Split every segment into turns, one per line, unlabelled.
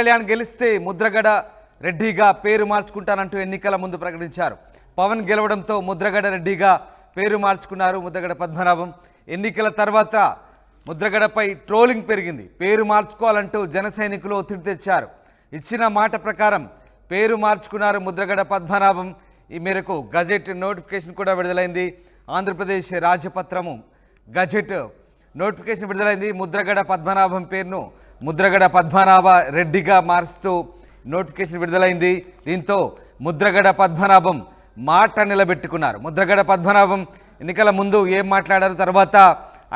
కళ్యాణ్ గెలిస్తే ముద్రగడ రెడ్డిగా పేరు మార్చుకుంటానంటూ ఎన్నికల ముందు ప్రకటించారు. పవన్ గెలవడంతో ముద్రగడ రెడ్డిగా పేరు మార్చుకున్నారు ముద్రగడ పద్మనాభం. ఎన్నికల తర్వాత ముద్రగడపై ట్రోలింగ్ పెరిగింది. పేరు మార్చుకోవాలంటూ జన సైనికులు ఒత్తిడి తెచ్చారు. ఇచ్చిన మాట ప్రకారం పేరు మార్చుకున్నారు ముద్రగడ పద్మనాభం. ఈ మేరకు గజెట్ నోటిఫికేషన్ కూడా విడుదలైంది. ఆంధ్రప్రదేశ్ రాజపత్రము గజెట్ నోటిఫికేషన్ విడుదలైంది. ముద్రగడ పద్మనాభం పేరును ముద్రగడ పద్మనాభ రెడ్డిగా మారుస్తూ నోటిఫికేషన్ విడుదలైంది. దీంతో ముద్రగడ పద్మనాభం మాట నిలబెట్టుకున్నారు. ముద్రగడ పద్మనాభం ఎన్నికల ముందు ఏం మాట్లాడారు, తర్వాత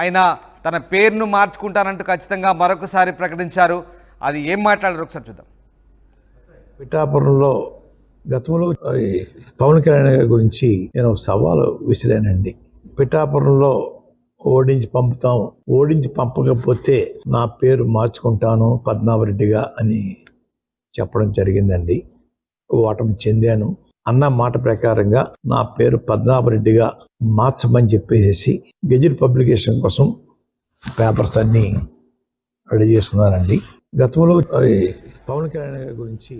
ఆయన తన పేరును మార్చుకుంటానంటూ ఖచ్చితంగా మరొకసారి ప్రకటించారు. అది ఏం మాట్లాడారు ఒకసారి చూద్దాం.
పిఠాపురంలో గతంలో పవన్ కళ్యాణ్ గారి గురించి నేను సవాలు విసిరానండి. పిఠాపురంలో ఓడించి పంపుతాం, ఓడించి పంపకపోతే నా పేరు మార్చుకుంటాను పద్మనాభరెడ్డిగా అని చెప్పడం జరిగిందండి. ఓటమి చెందాను. అన్న మాట ప్రకారంగా నా పేరు పద్మనాభరెడ్డిగా మార్చమని చెప్పేసి గెజిట్ పబ్లికేషన్ కోసం పేపర్స్ అన్నీ రెడీ చేసుకున్నానండి. గతంలో పవన్ కళ్యాణ్ గారి గురించి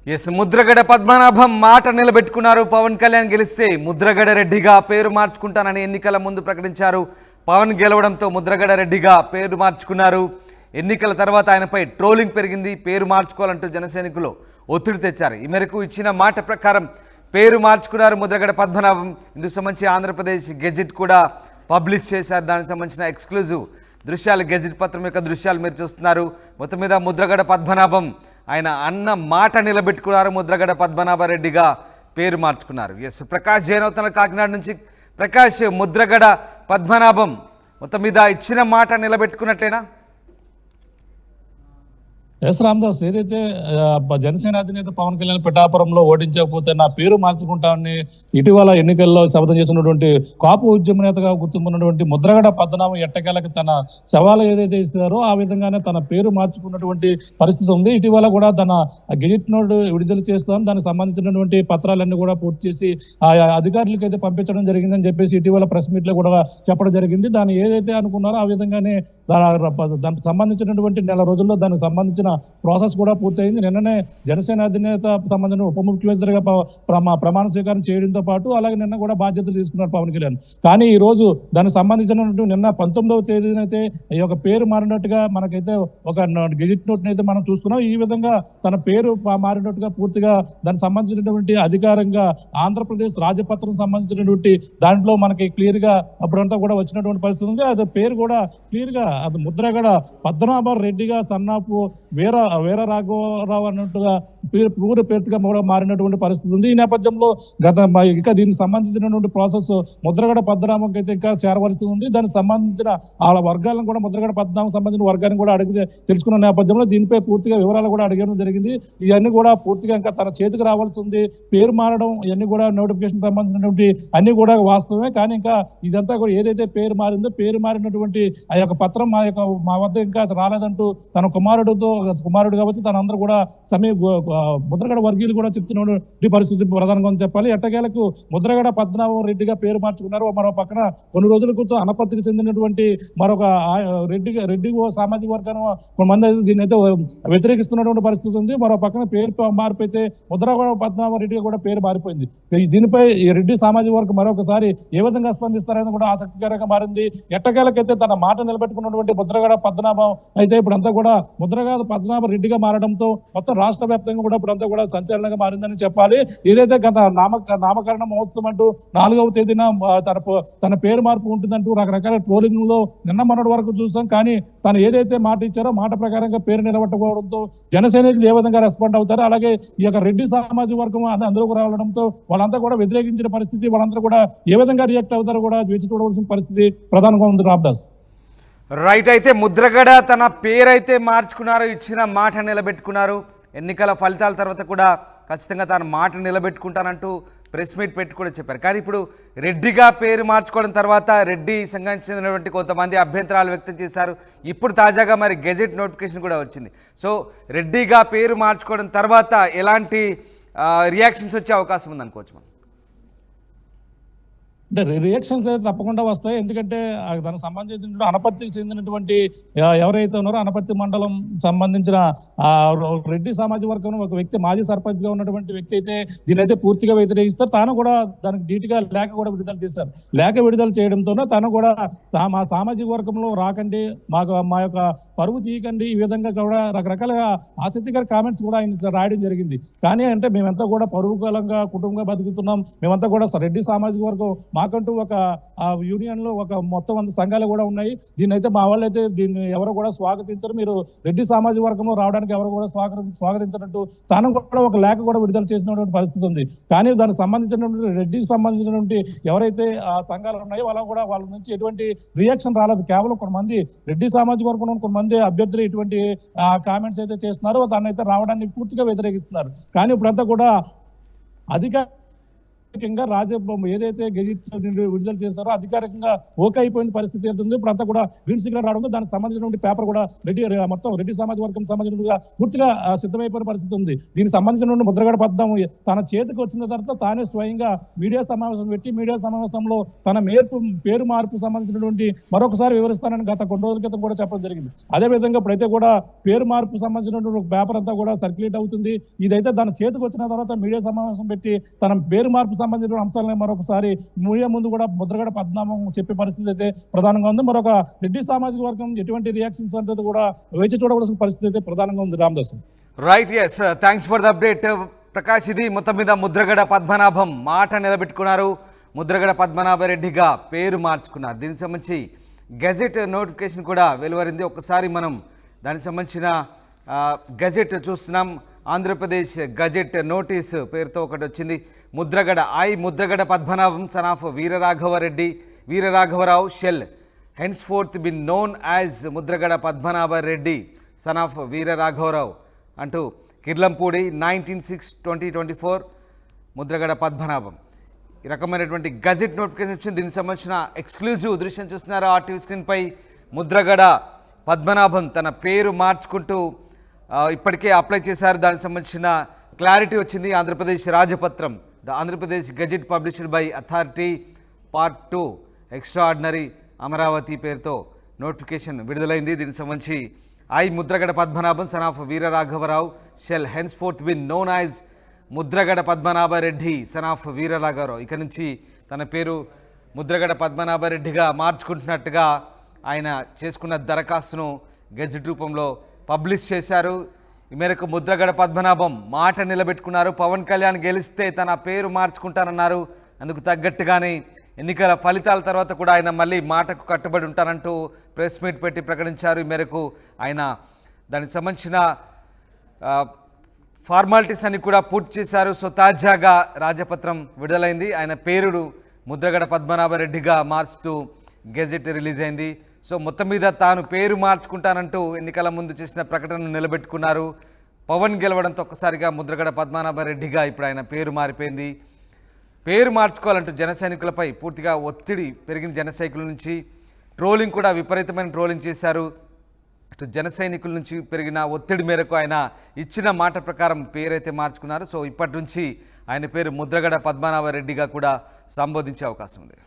నేను
ముద్రగడ పద్మనాభం మాట నిలబెట్టుకున్నారు. పవన్ కళ్యాణ్ గెలిస్తే ముద్రగడ రెడ్డిగా పేరు మార్చుకుంటానని ఎన్నికల ముందు ప్రకటించారు. పవన్ గెలవడంతో ముద్రగడ రెడ్డిగా పేరు మార్చుకున్నారు. ఎన్నికల తర్వాత ఆయనపై ట్రోలింగ్ పెరిగింది. పేరు మార్చుకోవాలంటూ జనసైనికులు ఒత్తిడి తెచ్చారు. ఈ మేరకు ఇచ్చిన మాట ప్రకారం పేరు మార్చుకున్నారు ముద్రగడ పద్మనాభం. ఇందుకు సంబంధించి ఆంధ్రప్రదేశ్ గెజిట్ కూడా పబ్లిష్ చేశారు. దానికి సంబంధించిన ఎక్స్క్లూజివ్ దృశ్యాలు, గెజిట్ పత్రం యొక్క దృశ్యాలు మీరు చూస్తున్నారు. మొత్తం మీద ముద్రగడ పద్మనాభం ఆయన అన్న మాట నిలబెట్టుకున్నారు. ముద్రగడ పద్మనాభ రెడ్డిగా పేరు మార్చుకున్నారు. ప్రకాష్ జైన్ అవుతున్నారు కాకినాడ నుంచి. ప్రకాష్, ముద్రగడ పద్మనాభం మొత్తం మీద ఇచ్చిన మాట నిలబెట్టుకున్నట్లేనా?
ఎస్ రామదాస్, ఏదైతే జనసేన అధినేత పవన్ కళ్యాణ్ పిఠాపురంలో ఓడించకపోతే నా పేరు మార్చుకుంటామని ఇటీవల ఎన్నికల్లో శపథం చేసినటువంటి కాపు ఉద్యమ నేతగా గుర్తున్నటువంటి ముద్రగడ పద్మనాభం ఎట్టకేలకి తన సవాలు ఏదైతే ఇస్తారో ఆ విధంగానే తన పేరు మార్చుకున్నటువంటి పరిస్థితి ఉంది. ఇటీవల కూడా తన గెజిట్ నోట్ విడుదల చేస్తాం, దానికి సంబంధించినటువంటి పత్రాలన్నీ కూడా పూర్తి చేసి ఆ అధికారులకు అయితే పంపించడం జరిగిందని చెప్పేసి ఇటీవల ప్రెస్ మీట్ లో కూడా చెప్పడం జరిగింది. దాన్ని ఏదైతే అనుకున్నారో ఆ విధంగానే దానికి సంబంధించినటువంటి నెల రోజుల్లో దానికి సంబంధించిన ప్రాసెస్ కూడా పూర్తయింది. నిన్ననే జనసేన అధినేత సంబంధించిన ఉప ముఖ్యమంత్రిగా ప్రమాణ స్వీకారం చేయడంతో పాటు అలాగే నిన్న కూడా బాధ్యతలు తీసుకున్నారు పవన్ కళ్యాణ్. కానీ ఈ రోజు దానికి సంబంధించినటువంటి నిన్న 19వ తేదీనైతే ఈ యొక్క పేరు మారినట్టుగా మనకైతే ఒక గెజిట్ నోట్ అయితే మనం చూస్తున్నాం. ఈ విధంగా తన పేరు మారినట్టుగా పూర్తిగా దానికి సంబంధించినటువంటి అధికారంగా ఆంధ్రప్రదేశ్ రాజపత్రం సంబంధించినటువంటి దాంట్లో మనకి క్లియర్ గా అప్పుడంతా కూడా వచ్చినటువంటి పరిస్థితి ఉంది. అది పేరు కూడా క్లియర్ గా అది ముద్రగడ పద్మనాభ రెడ్డిగా సన్నాపు వీర రాఘవరావు అన్నట్టుగా పూర్తి పేరుగా కూడా మారినటువంటి పరిస్థితి ఉంది. ఈ నేపథ్యంలో ఇంకా దీనికి సంబంధించినటువంటి ప్రాసెస్ ముద్రగడ పద్మనాభంకి అయితే ఇంకా చేరవలసి ఉంది. దానికి సంబంధించిన ఆ వర్గాలను కూడా ముద్రగడ పద్మనాభం సంబంధించిన వర్గాన్ని కూడా అడిగి తెలుసుకున్న నేపథ్యంలో దీనిపై పూర్తిగా వివరాలు కూడా అడగడం జరిగింది. ఇవన్నీ కూడా పూర్తిగా ఇంకా తన చేతికి రావాల్సి ఉంది. పేరు మారడం ఇవన్నీ కూడా నోటిఫికేషన్ సంబంధించినటువంటి అన్ని కూడా వాస్తవమే. కానీ ఇంకా ఇదంతా కూడా ఏదైతే పేరు మారిందో పేరు మారినటువంటి ఆ యొక్క పత్రం మా వద్ద ఇంకా రాలేదంటూ తన కుమారుడు కాబట్టి తన అందరూ కూడా ముద్రగడ వర్గీయులు కూడా చెప్తున్నటువంటి పరిస్థితి ప్రధానంగా చెప్పాలి. ఎట్టకేలకు ముద్రగడ పద్మనాభం రెడ్డిగా పేరు మార్చుకున్నారు. మరో పక్కన కొన్ని రోజుల క్రితం అనపర్తికి చెందినటువంటి మరొక రెడ్డి సామాజిక వర్గాన్ని కొంతమంది దీన్ని అయితే వ్యతిరేకిస్తున్నటువంటి పరిస్థితి ఉంది. మరో పక్కన పేరు మారిపోతే ముద్రగడ పద్మనాభం రెడ్డిగా కూడా పేరు మారిపోయింది. దీనిపై ఈ రెడ్డి సామాజిక వర్గం మరొకసారి ఏ విధంగా స్పందిస్తారని కూడా ఆసక్తికరంగా మారింది. ఎట్టకేలకైతే తన మాట నిలబెట్టుకున్నటువంటి ముద్రగడ పద్మనాభం అయితే ఇప్పుడంతా కూడా ముద్రగడ పద్మనాభ రెడ్డిగా మారడంతో మొత్తం రాష్ట్ర వ్యాప్తంగా కూడా ఇప్పుడంతా కూడా సంచలనంగా మారిందని చెప్పాలి. ఏదైతే గత నామకరణ మహోత్సవం అంటూ 4వ తేదీన తన పేరు మార్పు ఉంటుందంటూ రకరకాల ట్రోలింగ్ లో నిన్న మొన్నటి వరకు చూసాం. కానీ తను ఏదైతే మాట ఇచ్చారో మాట ప్రకారంగా పేరు నిలబెట్టుకోవడంతో జనసైనికులు ఏ విధంగా రెస్పాండ్ అవుతారో, అలాగే ఈ యొక్క రెడ్డి సామాజిక వర్గం అందులోకి రావడంతో వాళ్ళంతా కూడా వ్యతిరేకించిన పరిస్థితి, వాళ్ళంతా కూడా ఏ విధంగా రియాక్ట్ అవుతారో కూడా వేచి చూడవలసిన పరిస్థితి ప్రధానంగా ఉంది. రామదాస్
రైట్. అయితే ముద్రగడ తన పేరైతే మార్చుకున్నారు, ఇచ్చిన మాట నిలబెట్టుకున్నారు. ఎన్నికల ఫలితాల తర్వాత కూడా ఖచ్చితంగా తన మాట నిలబెట్టుకుంటానంటూ ప్రెస్ మీట్ పెట్టి కూడా చెప్పారు. కానీ ఇప్పుడు రెడ్డిగా పేరు మార్చుకోవడం తర్వాత రెడ్డి సంఘానికి చెందినటువంటి కొంతమంది అభ్యంతరాలు వ్యక్తం చేశారు. ఇప్పుడు తాజాగా మరి గెజెట్ నోటిఫికేషన్ కూడా వచ్చింది. సో రెడ్డిగా పేరు మార్చుకోవడం తర్వాత ఎలాంటి రియాక్షన్స్ వచ్చే అవకాశం ఉందనుకోవచ్చు మనం?
అంటే రియాక్షన్స్ అయితే తప్పకుండా వస్తాయి. ఎందుకంటే దానికి సంబంధించిన అనపర్తికి చెందినటువంటి ఎవరైతే ఉన్నారో అనపర్తి మండలం సంబంధించిన రెడ్డి సామాజిక వర్గం ఒక వ్యక్తి మాజీ సర్పంచ్ గా ఉన్నటువంటి వ్యక్తి అయితే దీనైతే పూర్తిగా వ్యతిరేకిస్తారు. తాను కూడా దానికి ధీటుగా లేఖ కూడా విడుదల చేశారు. లేఖ విడుదల చేయడంతోనే తను కూడా మా సామాజిక వర్గంలో రాకండి, మా యొక్క పరువు తీయకండి, ఈ విధంగా కూడా రకరకాలుగా ఆసక్తికర కామెంట్స్ కూడా ఆయన రాయడం జరిగింది. కానీ అంటే మేమంతా కూడా పరువుకలంగా కుటుంబంగా బతుకుతున్నాం, మేమంతా కూడా రెడ్డి సామాజిక వర్గం, మాకంటూ ఒక యూనియన్ లో ఒక మొత్తం 100 సంఘాలు కూడా ఉన్నాయి. దీన్ని అయితే మా వాళ్ళు అయితే దీన్ని ఎవరు కూడా స్వాగతించరు, మీరు రెడ్డి సామాజిక వర్గంలో రావడానికి ఎవరు కూడా స్వాగతించినట్టు తాను కూడా ఒక లేఖ కూడా విడుదల చేసినటువంటి పరిస్థితి ఉంది. కానీ దానికి సంబంధించినటువంటి రెడ్డికి సంబంధించినటువంటి ఎవరైతే ఆ సంఘాలు ఉన్నాయో వాళ్ళ నుంచి ఎటువంటి రియాక్షన్ రాలేదు. కేవలం కొంతమంది రెడ్డి సామాజిక వర్గంలో కొంతమంది అభ్యర్థులు ఇటువంటి కామెంట్స్ అయితే చేస్తున్నారో దాన్ని అయితే రావడానికి పూర్తిగా వ్యతిరేకిస్తున్నారు. కానీ ఇప్పుడంతా కూడా అధికారికంగా ఏదైతే గెజిట్ విడుదల చేస్తారో అధికారికంగా ఓకే అయిపోయిన పరిస్థితి ఉంది. ఇప్పుడంతా కూడా గ్రీన్ సిగ్నల్ రావడంతో దానికి సంబంధించినటువంటి పేపర్ కూడా మొత్తం రెడ్డి సామాజిక వర్గం సంబంధించిన పూర్తిగా సిద్ధమైపోయిన పరిస్థితి ఉంది. దీనికి సంబంధించిన ముద్రగడ పద్మం తన చేతికి వచ్చిన తర్వాత తానే స్వయంగా మీడియా సమావేశం పెట్టి మీడియా సమావేశంలో తన పేరు మార్పు సంబంధించినటువంటి మరొకసారి వివరిస్తానని గత కొన్ని రోజుల క్రితం కూడా చెప్పడం జరిగింది. అదేవిధంగా ఇప్పుడైతే కూడా పేరు మార్పు సంబంధించినటువంటి పేపర్ అంతా కూడా సర్క్యులేట్ అవుతుంది. ఇదైతే దాని చేతికి వచ్చిన తర్వాత మీడియా సమావేశం పెట్టి తన పేరు మార్పు సంబంధించిన అంశాలను మరొకసారి మీడియా ముందు కూడా ముద్రగడ పద్మనాభం చెప్పే పరిస్థితి అయితే ప్రధానంగా ఉంది. మరొక రెడ్డి సామాజిక వర్గం ఎటువంటి రియాక్షన్స్ అంటే కూడా వేచి చూడవలసిన పరిస్థితి అయితే ప్రధానంగా ఉంది. Ramdas
right, yes, thanks for the update Prakash. ఇది మొత్తం మీద ముద్రగడ పద్మనాభం మాట నిలబెట్టుకున్నారు, ముద్రగడ పద్మనాభరెడ్డిగా పేరు మార్చుకున్నారు. దీనికి సంబంధించి గెజెట్ నోటిఫికేషన్ కూడా వెలువరింది. ఒకసారి మనం దానికి సంబంధించిన గెజెట్ చూస్తున్నాం. ఆంధ్రప్రదేశ్ గెజెట్ నోటీస్ పేరుతో ఒకటి వచ్చింది. Mudragada Padmanabham son of వీరరాఘవరావు shell hence fourth bin known as Mudragada Padmanabha Reddy son of వీరరాఘవరావు అంటూ కిర్లంపూడి 19/6/2024 ముద్రగడ పద్మనాభం. ఈ రకమైనటువంటి గజెట్ నోటిఫికేషన్ వచ్చింది. దీనికి సంబంధించిన ఎక్స్క్లూజివ్ దృశ్యం చూస్తున్నారు ఆర్టీవీ స్క్రీన్పై. ముద్రగడ పద్మనాభం తన పేరు మార్చుకుంటూ ఇప్పటికే అప్లై చేశారు. దానికి సంబంధించిన క్లారిటీ వచ్చింది. Andhra Pradesh రాజపత్రం, the Andhra Pradesh gazette published by authority part 2 extraordinary Amaravati పేరుతో నోటిఫికేషన్ విడుదలైంది. దీనికి సంబంధించి Mudragada Padmanabham son of వీరరాఘవరావు shell hence fourth bin known as Mudragada Padmanabha Reddy son of వీరరాఘవరావు. ఇక నుంచి తన పేరు ముద్రగడ పద్మనాభరెడ్డిగా మార్చుకుంటున్నట్టుగా ఆయన చేసుకున్న దరఖాస్తును గెజెట్ రూపంలో పబ్లిష్ చేశారు. ఈ మేరకు ముద్రగడ పద్మనాభం మాట నిలబెట్టుకున్నారు. పవన్ కళ్యాణ్ గెలిస్తే తన పేరు మార్చుకుంటానన్నారు. అందుకు తగ్గట్టుగానే ఎన్నికల ఫలితాల తర్వాత కూడా ఆయన మళ్ళీ మాటకు కట్టుబడి ఉంటానంటూ ప్రెస్ మీట్ పెట్టి ప్రకటించారు. ఈ మేరకు ఆయన దానికి సంబంధించిన ఫార్మాలిటీస్ అన్ని కూడా పూర్తి చేశారు. సో తాజాగా రాజపత్రం విడుదలైంది. ఆయన పేరును ముద్రగడ పద్మనాభరెడ్డిగా మార్చుతూ గెజెట్ రిలీజ్ అయింది. సో మొత్తం మీద తాను పేరు మార్చుకుంటానంటూ ఎన్నికల ముందు చేసిన ప్రకటనను నిలబెట్టుకున్నారు. పవన్ గెలవడంతో ఒక్కసారిగా ముద్రగడ పద్మనాభరెడ్డిగా ఇప్పుడు ఆయన పేరు మారిపోయింది. పేరు మార్చుకోవాలంటూ జన సైనికులపై పూర్తిగా ఒత్తిడి పెరిగిన జన సైనికుల నుంచి ట్రోలింగ్ కూడా విపరీతమైన ట్రోలింగ్ చేశారు. అటు జన సైనికుల నుంచి పెరిగిన ఒత్తిడి మేరకు ఆయన ఇచ్చిన మాట ప్రకారం పేరైతే మార్చుకున్నారు. సో ఇప్పటి నుంచి ఆయన పేరు ముద్రగడ పద్మనాభరెడ్డిగా కూడా సంబోధించే అవకాశం ఉంది.